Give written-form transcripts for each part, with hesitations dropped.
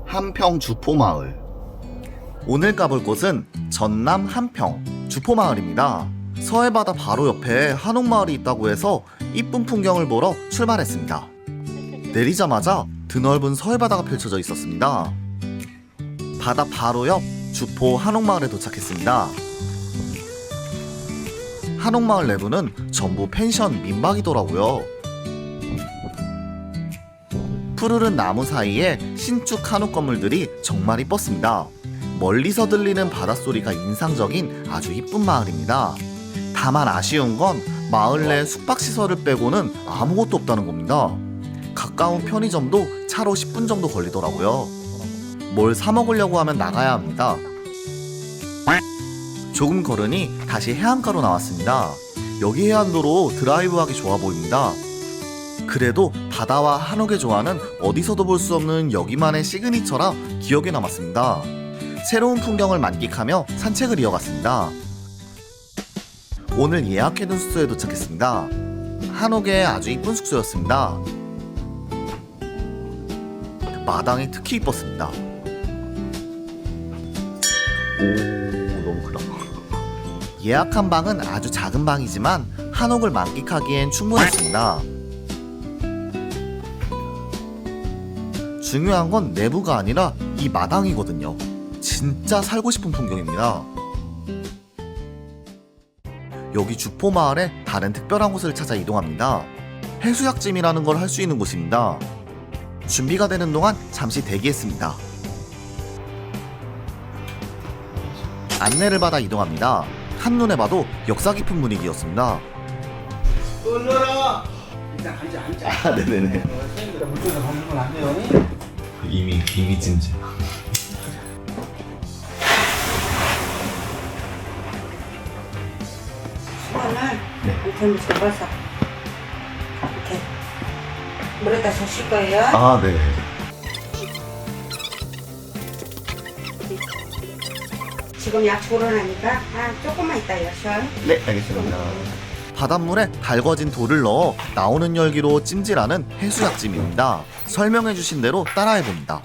한평 주포마을. 오늘 가볼 곳은 전남 한평 주포마을입니다. 서해바다 바로 옆에 한옥마을이 있다고 해서 이쁜 풍경을 보러 출발했습니다. 내리자마자 드넓은 서해바다가 펼쳐져 있었습니다. 바다 바로 옆 주포 한옥마을에 도착했습니다. 한옥마을 내부는 전부 펜션 민박이더라고요. 푸르른 나무 사이에 신축 한옥 건물들이 정말 이뻤습니다. 멀리서 들리는 바닷소리가 인상적인 아주 이쁜 마을입니다. 다만 아쉬운 건 마을 내 숙박시설을 빼고는 아무것도 없다는 겁니다. 가까운 편의점도 차로 10분 정도 걸리더라고요. 뭘 사 먹으려고 하면 나가야 합니다. 조금 걸으니 다시 해안가로 나왔습니다. 여기 해안도로 드라이브하기 좋아 보입니다. 그래도 바다와 한옥의 조화는 어디서도 볼 수 없는 여기만의 시그니처라 기억에 남았습니다. 새로운 풍경을 만끽하며 산책을 이어갔습니다. 오늘 예약해둔 숙소에 도착했습니다. 한옥의 아주 이쁜 숙소였습니다. 마당이 특히 이뻤습니다. 오, 너무 크다. 예약한 방은 아주 작은 방이지만 한옥을 만끽하기엔 충분했습니다. 중요한 건 내부가 아니라 이 마당이거든요. 진짜 살고 싶은 풍경입니다. 여기 주포마을에 다른 특별한 곳을 찾아 이동합니다. 해수약찜이라는 걸 할 수 있는 곳입니다. 준비가 되는 동안 잠시 대기했습니다. 안내를 받아 이동합니다. 한눈에 봐도 역사 깊은 분위기였습니다. 놀러라. 일단 앉아. 아, 네네네. 물속에 가면 안 돼요. 이미 찜질. 수건을 이렇게 접어서 이렇게 물에다 젖힐 거예요. 아, 네. 지금 약 졸어나니까 조금만 이따 여셔. 네, 알겠습니다. 바닷물에 달궈진 돌을 넣어 나오는 열기로 찜질하는 해수약찜입니다. 설명해주신 대로 따라해봅니다.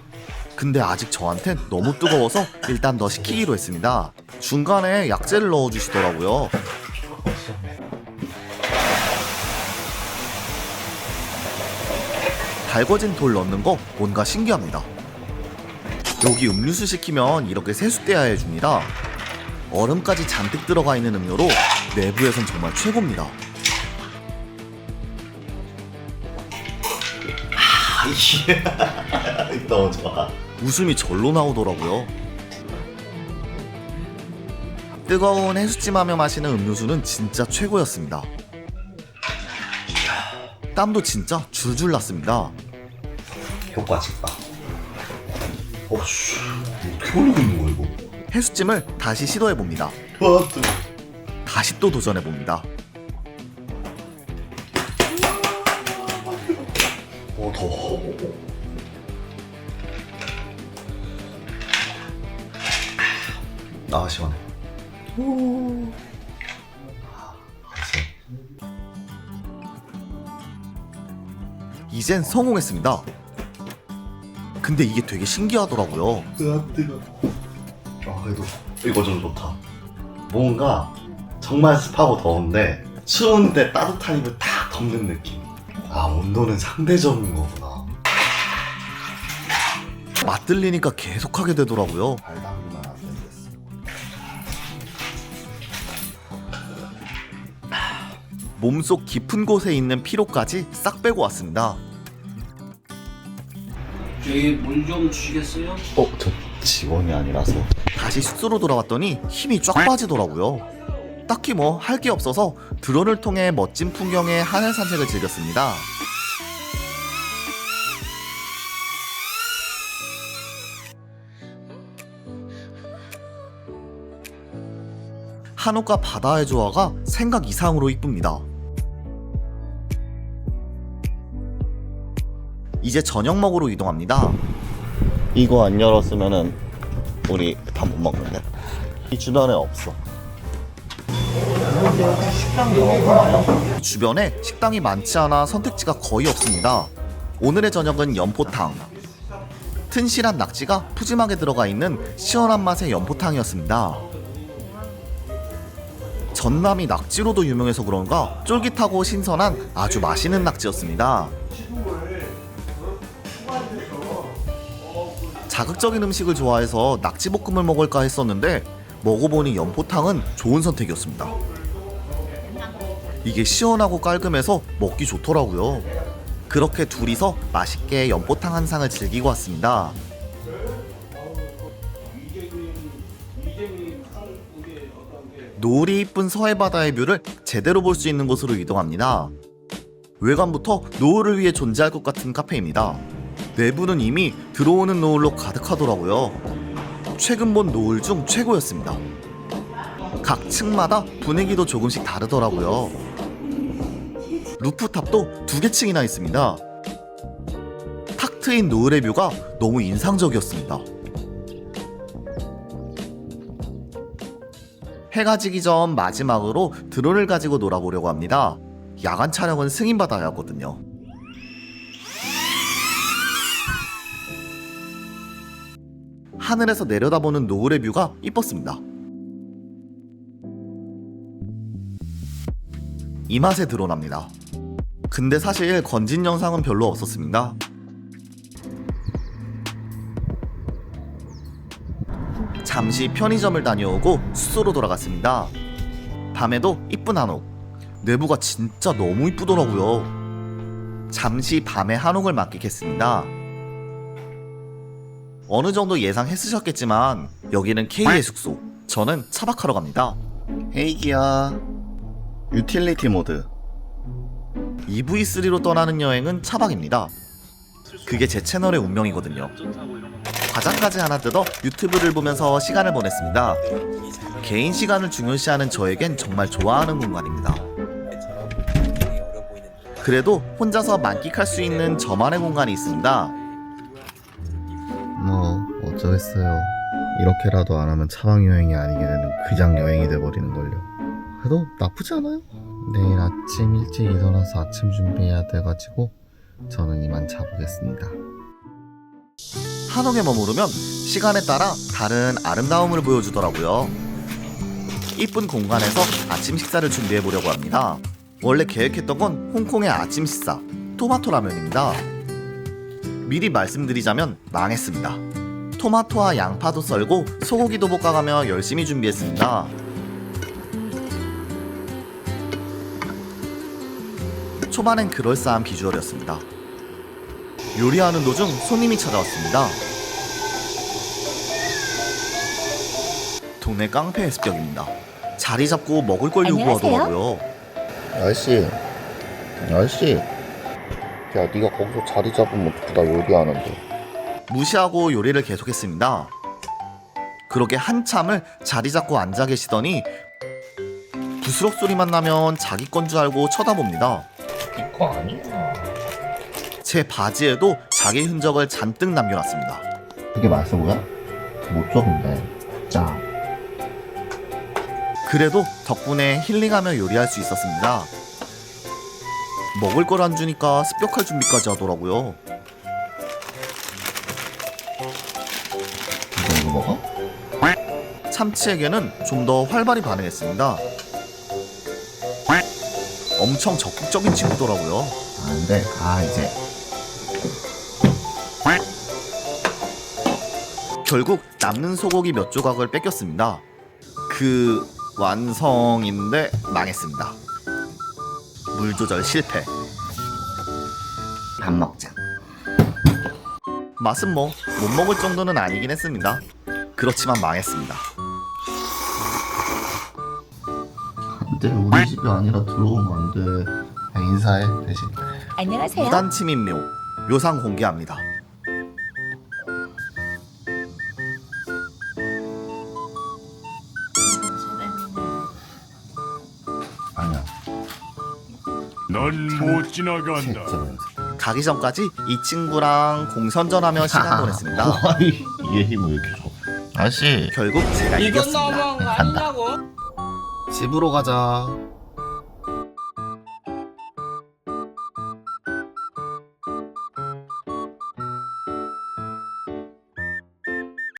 근데 아직 저한텐 너무 뜨거워서 일단 더 식히기로 했습니다. 중간에 약재를 넣어주시더라고요. 달궈진 돌 넣는 거 뭔가 신기합니다. 여기 음료수 시키면 이렇게 세숫대야 해줍니다. 얼음까지 잔뜩 들어가 있는 음료로 내부에선 정말 최고입니다. 너무 좋아. 웃음이 절로 나오더라고요. 뜨거운 해수찜하며 마시는 음료수는 진짜 최고였습니다. 땀도 진짜 줄줄 났습니다. 효과 직방. 어씨, 어떻게 올리고 있는 거야 이거? 해수찜을 다시 시도해봅니다. 와, 뜨거. 다시 또 도전해봅니다. 더워. 아, 시원해. 이젠 성공했습니다. 근데 이게 되게 신기하더라고요. 뜨거. 아, 그래도 이거 좀 좋다. 뭔가 정말 습하고 더운데 추운데 따뜻한 입을 딱 덮는 느낌. 아, 온도는 상대적인 거구나. 맛들리니까 계속하게 되더라고요. 발 담기만 하면 됐어. 몸속 깊은 곳에 있는 피로까지 싹 빼고 왔습니다. 저희 물 좀 주시겠어요? 저 직원이 아니라서. 다시 숙소로 돌아왔더니 힘이 쫙 빠지더라고요. 딱히 뭐 할 게 없어서 드론을 통해 멋진 풍경의 하늘 산책을 즐겼습니다. 한옥과 바다의 조화가 생각 이상으로 이쁩니다. 이제 저녁 먹으러 이동합니다. 이거 안 열었으면은 우리 다 못 먹는데. 이 주변에 없어. 주변에 식당이 많지 않아 선택지가 거의 없습니다. 오늘의 저녁은 연포탕. 튼실한 낙지가 푸짐하게 들어가 있는 시원한 맛의 연포탕이었습니다. 전남이 낙지로도 유명해서 그런가 쫄깃하고 신선한 아주 맛있는 낙지였습니다. 자극적인 음식을 좋아해서 낙지볶음을 먹을까 했었는데 먹어보니 연포탕은 좋은 선택이었습니다. 이게 시원하고 깔끔해서 먹기 좋더라고요. 그렇게 둘이서 맛있게 연포탕 한 상을 즐기고 왔습니다. 노을이 이쁜 서해바다의 뷰를 제대로 볼 수 있는 곳으로 이동합니다. 외관부터 노을을 위해 존재할 것 같은 카페입니다. 내부는 이미 들어오는 노을로 가득하더라고요. 최근 본 노을 중 최고였습니다. 각 층마다 분위기도 조금씩 다르더라고요. 루프탑도 2개 층이나 있습니다. 탁 트인 노을의 뷰가 너무 인상적이었습니다. 해가 지기 전 마지막으로 드론을 가지고 놀아보려고 합니다. 야간 촬영은 승인받아야 하거든요. 하늘에서 내려다보는 노을의 뷰가 이뻤습니다. 이 맛에 드론합니다. 근데 사실 건진 영상은 별로 없었습니다. 잠시 편의점을 다녀오고 숙소로 돌아갔습니다. 밤에도 이쁜 한옥. 내부가 진짜 너무 이쁘더라고요. 잠시 밤의 한옥을 만끽했습니다. 어느 정도 예상했으셨겠지만 여기는 K의 숙소. 저는 차박하러 갑니다. 헤이기야. 유틸리티 모드. EV3로 떠나는 여행은 차박입니다. 그게 제 채널의 운명이거든요. 과자까지 하나 뜯어 유튜브를 보면서 시간을 보냈습니다. 개인 시간을 중요시하는 저에겐 정말 좋아하는 공간입니다. 그래도 혼자서 만끽할 수 있는 저만의 공간이 있습니다. 뭐 어쩌겠어요. 이렇게라도 안 하면 차박 여행이 아니게 되는 그냥 여행이 돼버리는걸요. 그래도 나쁘지 않아요. 내일 아침 일찍 일어나서 아침 준비해야 돼가지고 저는 이만 자보겠습니다. 한옥에 머무르면 시간에 따라 다른 아름다움을 보여주더라고요. 이쁜 공간에서 아침 식사를 준비해보려고 합니다. 원래 계획했던 건 홍콩의 아침 식사, 토마토 라면입니다. 미리 말씀드리자면 망했습니다. 토마토와 양파도 썰고 소고기도 볶아가며 열심히 준비했습니다. 초반엔 그럴싸한 비주얼이었습니다. 요리하는 도중 손님이 찾아왔습니다. 동네 깡패의 습격입니다. 자리 잡고 먹을 걸 요구하더라고요. 아저씨, 야 네가 거기서 자리 잡으면 어떻게 나 요리하는데. 무시하고 요리를 계속했습니다. 그렇게 한참을 자리 잡고 앉아 계시더니 부스럭 소리만 나면 자기 건 줄 알고 쳐다봅니다. 이거 아니야. 제 바지에도 자기 흔적을 잔뜩 남겨놨습니다. 이게 맛있어 보여? 못 적은데. 자. 그래도 덕분에 힐링하며 요리할 수 있었습니다. 먹을 걸 안 주니까 습격할 준비까지 하더라고요. 이거 먹어? 참치에게는 좀 더 활발히 반응했습니다. 엄청 적극적인 친구더라고요. 안 돼. 이제. 결국 남는 소고기 몇 조각을 뺏겼습니다. 그 완성인데 망했습니다. 물 조절 실패. 밥 먹자. 맛은 뭐 못 먹을 정도는 아니긴 했습니다. 그렇지만 망했습니다. 안돼. 우리 집이 아니라 들어오면 안 돼. 인사해 대신. 안녕하세요. 무단 침입묘 묘상 공개합니다. 아니야. 넌 못 지나간다. 가기 전까지 이 친구랑 공선전하며 시간 보냈습니다. 얘 힘을 왜 이렇게 줘? 아저씨. 결국 제가 이건 이겼습니다. 너무한 거 아니냐고? 집으로 가자.